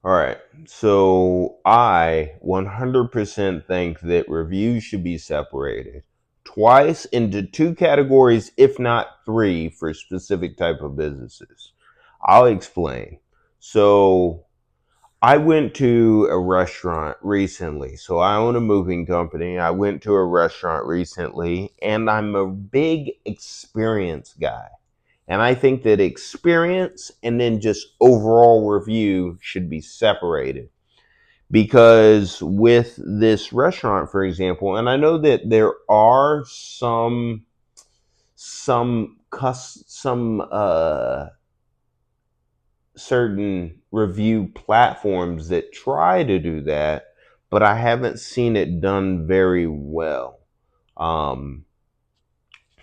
All right. So I 100% think that reviews should be separated twice into two categories, if not three, for specific type of businesses. I'll explain. So I went to a restaurant recently. So I own a moving company. I went to a restaurant recently, and I'm a big experience guy. And I think that experience and then just overall review should be separated. Because with this restaurant, for example, and I know that there are some certain review platforms that try to do that, but I haven't seen it done very well. Um,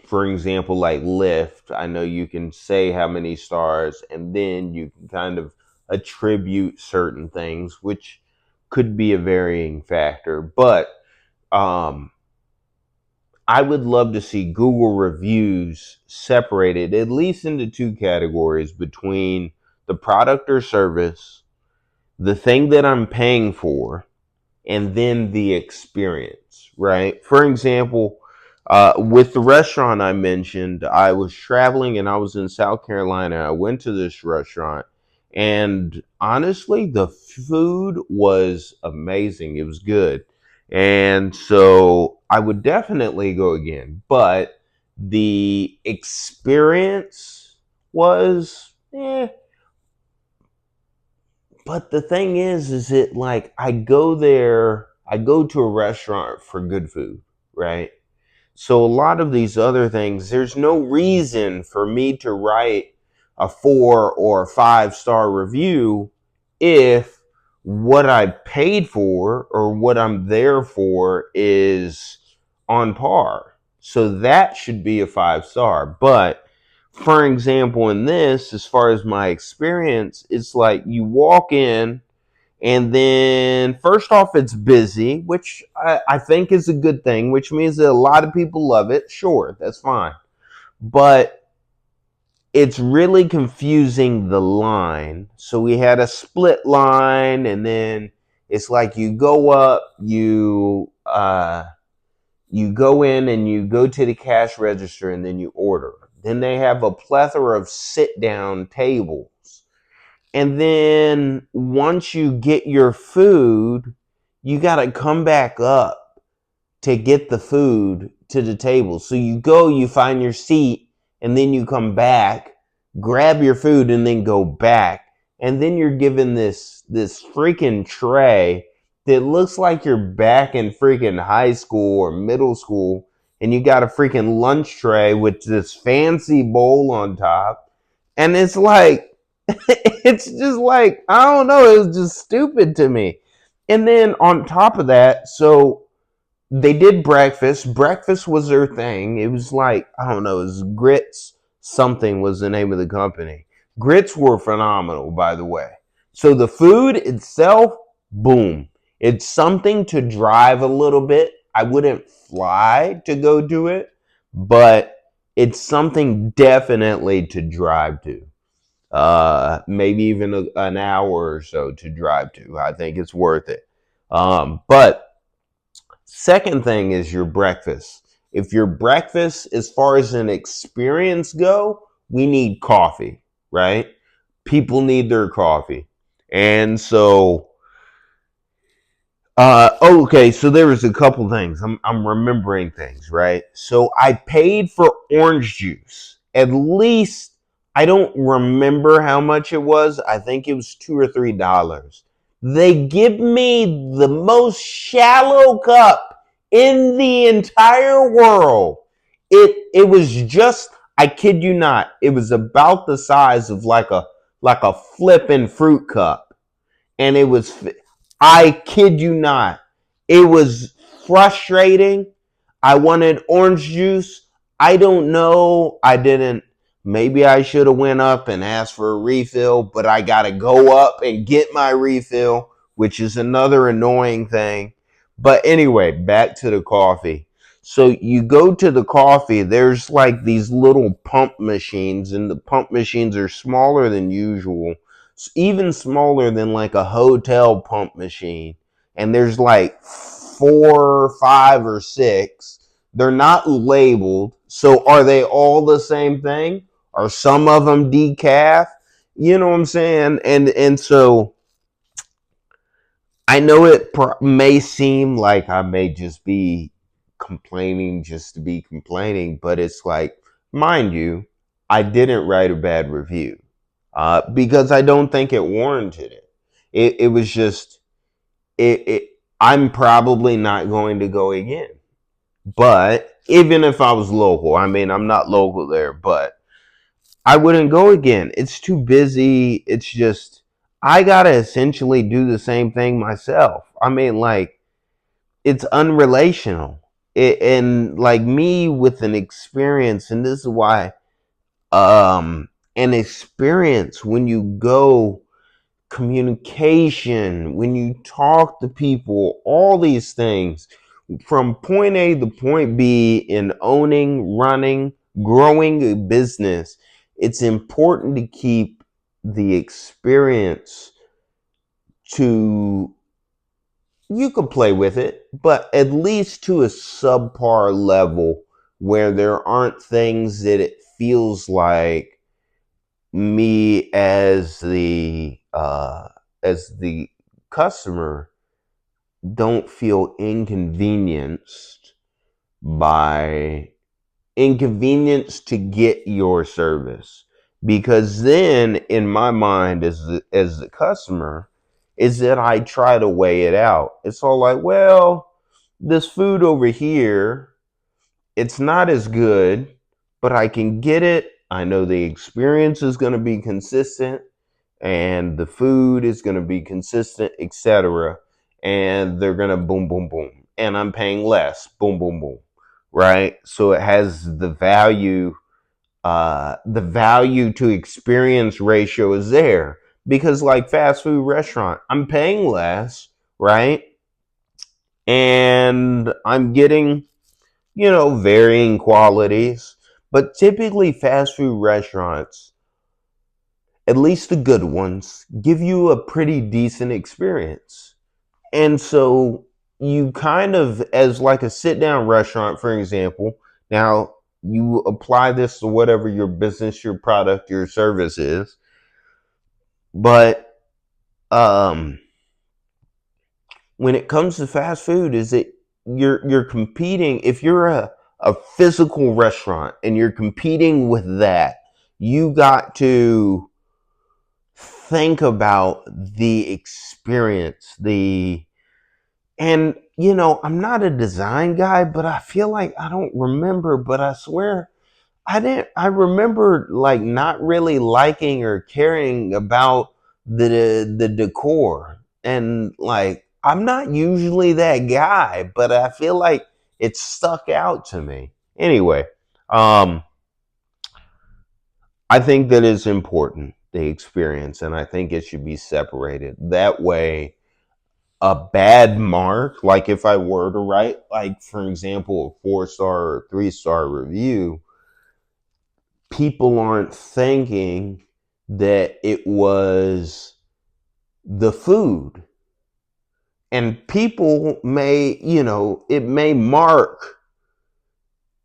for example, like Lyft, I know you can say how many stars and then you can kind of attribute certain things, which could be a varying factor. But um, I would love to see Google reviews separated at least into two categories between the product or service, the thing that I'm paying for, and then the experience, right? For example, with the restaurant I mentioned, I was traveling and I was in South Carolina. I went to this restaurant, and honestly, the food was amazing. It was good. And so I would definitely go again. But the experience was, but the thing is it like I go to a restaurant for good food, right? So a lot of these other things, there's no reason for me to write a 4 or 5 star review if what I paid for or what I'm there for is on par. So that should be a 5 star. But for example, in this, as far as my experience, it's like you walk in and then first off, it's busy, which I think is a good thing, which means that a lot of people love it. Sure, that's fine. But it's really confusing the line. So we had a split line, and then it's like you go up, you go in and you go to the cash register and then you order. Then they have a plethora of sit down tables. And then once you get your food, you got to come back up to get the food to the table. So you go, you find your seat, and then you come back, grab your food, and then go back. And then you're given this freaking tray that looks like you're back in freaking high school or middle school, and you got a freaking lunch tray with this fancy bowl on top. And it's like, it's just like, I don't know, it was just stupid to me. And then on top of that, so they did breakfast. Breakfast was their thing. It was like, I don't know, it was Grits something was the name of the company. Grits were phenomenal, by the way. So the food itself, boom. It's something to drive a little bit. I wouldn't fly to go do it, but it's something definitely to drive to. Maybe even an hour or so to drive to. I think it's worth it. But second thing is your breakfast. If your breakfast, as far as an experience go, we need coffee, right? People need their coffee. And so, okay, so there was a couple things. I'm remembering things, right? So I paid for orange juice. At least I don't remember how much it was. I think it was $2 or $3. They give me the most shallow cup in the entire world. It was just, I kid you not, it was about the size of like a flippin' fruit cup, and it was, I kid you not, it was frustrating. I wanted orange juice. I don't know, I didn't, maybe I should have went up and asked for a refill, but I gotta go up and get my refill, which is another annoying thing. But anyway, back to the coffee. So you go to the coffee, there's like these little pump machines, and the pump machines are smaller than usual. even smaller than like a hotel pump machine, and there's like 4, 5, or 6. They're not labeled. So are they all the same thing? Are some of them decaf? You know what I'm saying? And so I know it may seem like I may just be complaining just to be complaining, but it's like, mind you, I didn't write a bad review because I don't think it warranted it. It was just it. I'm probably not going to go again. But even if I was local, I mean, I'm not local there, but I wouldn't go again. It's too busy. It's just I gotta essentially do the same thing myself. I mean, like it's unrelational. And like me with an experience, and this is why an experience when you go communication, when you talk to people, all these things from point A to point B in owning, running, growing a business, it's important to keep the experience to, you could play with it, but at least to a subpar level where there aren't things that it feels like me as the customer don't feel by inconvenienced to get your service, because then in my mind as the customer is that I try to weigh it out. It's all like, well, this food over here, it's not as good, but I can get it. I know the experience is going to be consistent and the food is going to be consistent, etc. And they're going to boom, boom, boom. And I'm paying less, boom, boom, boom. Right? So it has the value to experience ratio is there. Because like fast food restaurant, I'm paying less, right? And I'm getting, varying qualities. But typically fast food restaurants, at least the good ones, give you a pretty decent experience. And so you kind of, as like a sit down restaurant, for example, now you apply this to whatever your business, your product, your service is. But um, when it comes to fast food, is it you're competing, if you're a physical restaurant and you're competing with that, you got to think about the experience, and I'm not a design guy, but I feel like I don't remember, but I swear I remember like not really liking or caring about the decor. And like I'm not usually that guy, but I feel like it stuck out to me. Anyway, um I think that is important, the experience, and I think it should be separated. That way, a bad mark, like if I were to write, like for example, a 4-star or 3-star review, people aren't thinking that it was the food. And people may, it may mark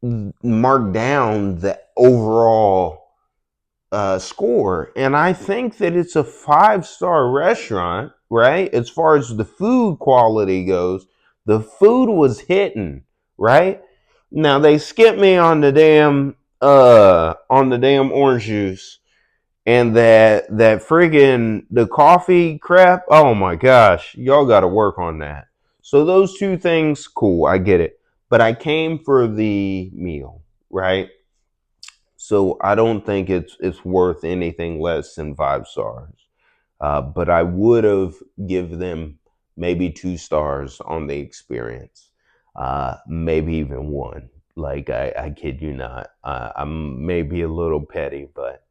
down the overall score. And I think that it's a 5-star restaurant, right? As far as the food quality goes, the food was hitting, right? Now they skipped me on the damn orange juice and that friggin' the coffee crap. Oh my gosh, y'all got to work on that. So those two things, cool, I get it. But I came for the meal, right? So I don't think it's worth anything less than 5 stars. But I would have give them maybe 2 stars on the experience, maybe even one. Like I kid you not. I'm maybe a little petty, but